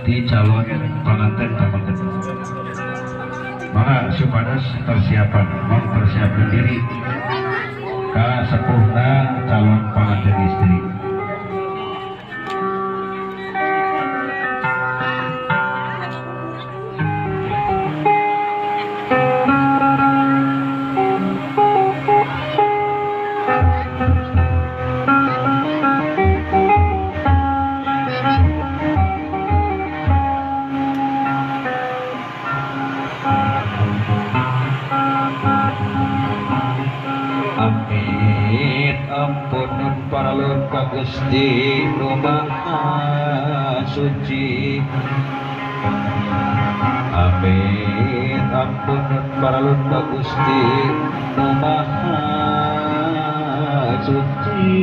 Gusti calon pengantin pengantin. Maka supados persiapan, mau persiapkan diri ka sepuhna calon pengantin istri. Paralun ka Gusti Nu Maha Suci. Amin. Ampunun paralun ka Gusti Nu Maha Suci.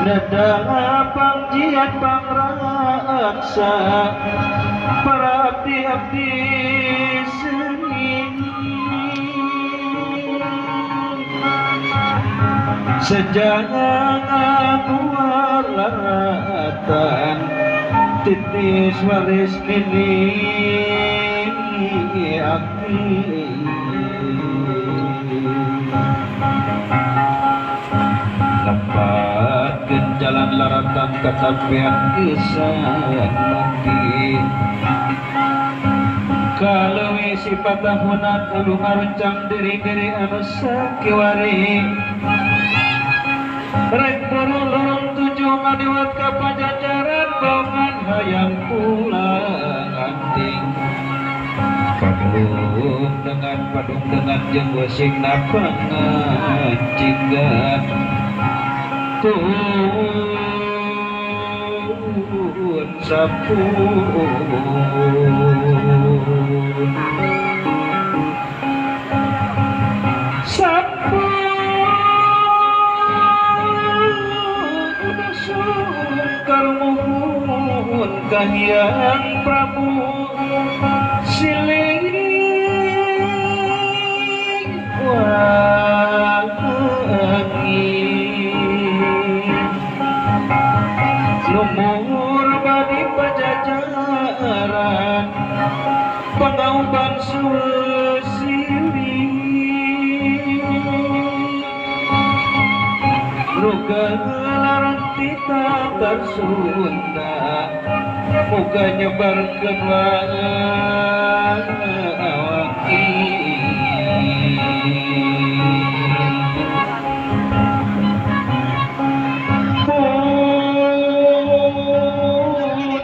Nedang pangjian pangraksa para abdi-abdi sejangan waratan titis waris ini akti lepatkan jalan laratan ketapian kisah mati kalau sifat tahunan anu ngaruncang diri-diri anu sakiwari rek burulung tujuh ngadiwat ka pajajaran bangan hayang pulang anting padung jeung wesingna pangajigan kun sapun karmuhun kahiyang Prabu siling wangi lumur badi pajajaran pangauban susiling rugalarang tita bersunda muka nyebarkan wangi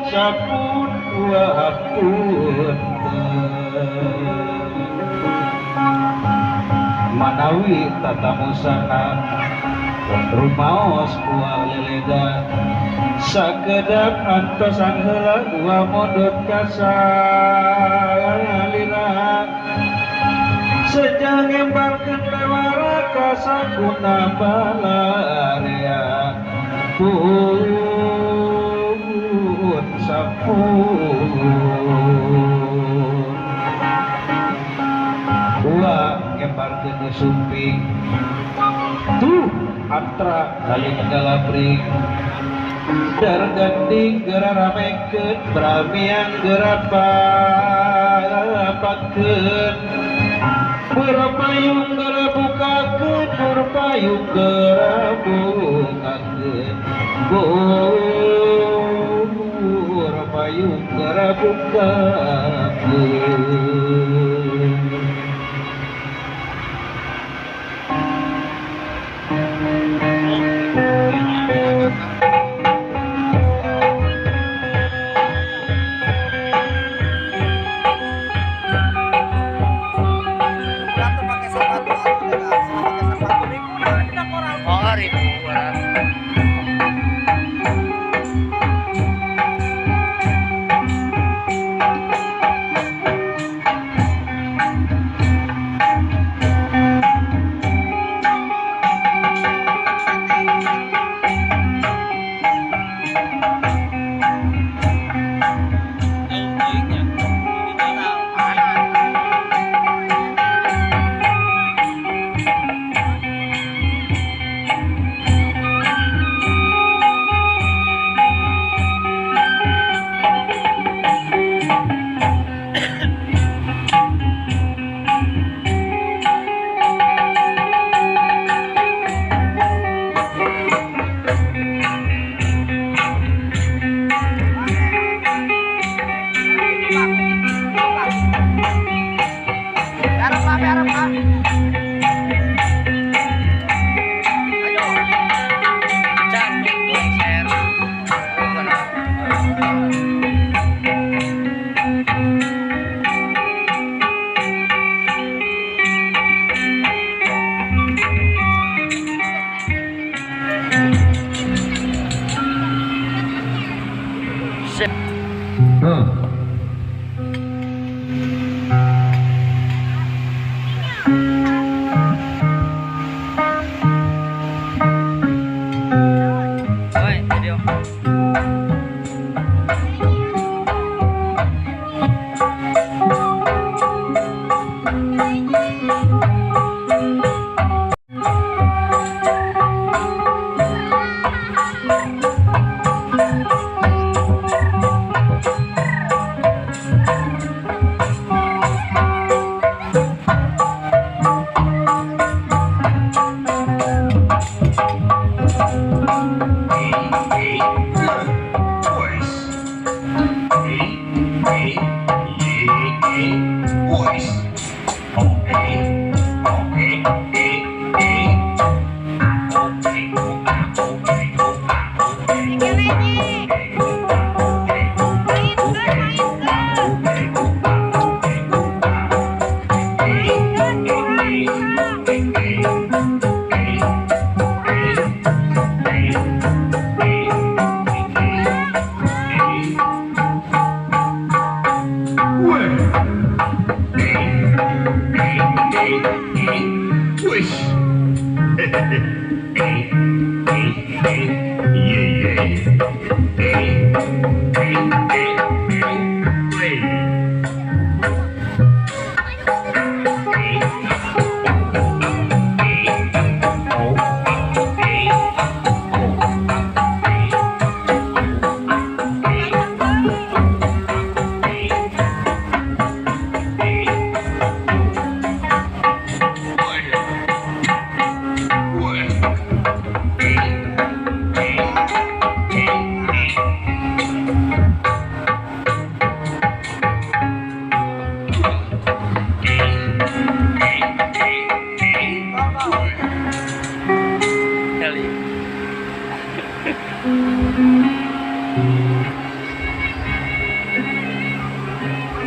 sapun wapun manawi tatamusana rumaos buah leleda sakedap antosan heula dua modot kasalira sejang embarkeun bewara kasaguna balarea pun sapun buah embarkeun sumping tuh atra laling galabring darganding gera ramekeun bramiang gera pakeun berpayung gera bukakeun berpayung gera bukakeun berpayung gera bukakeun.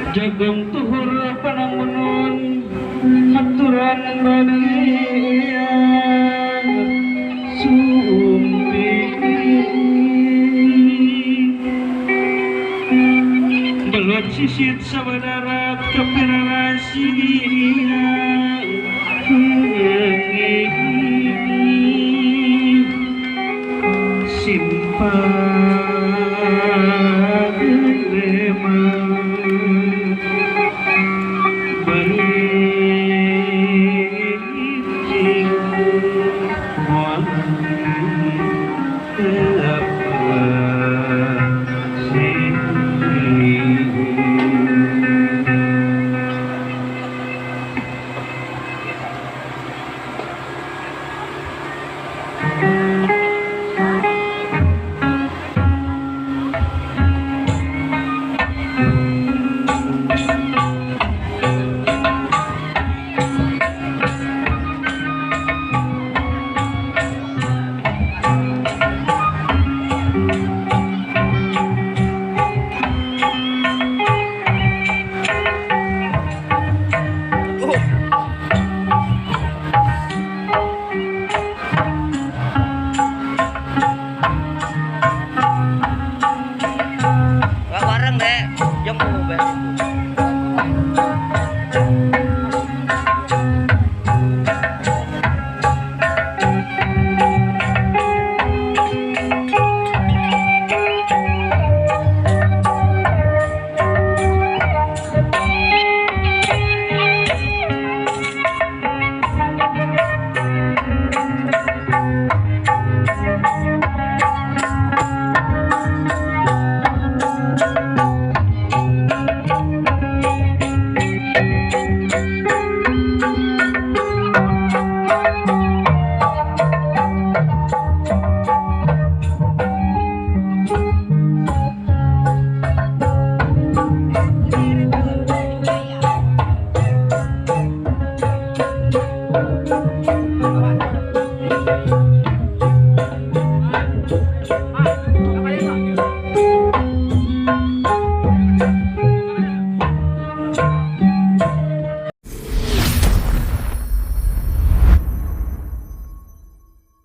Jagang tuhur panamunun haturan badian sumpi belut sisit saudara kepirarasian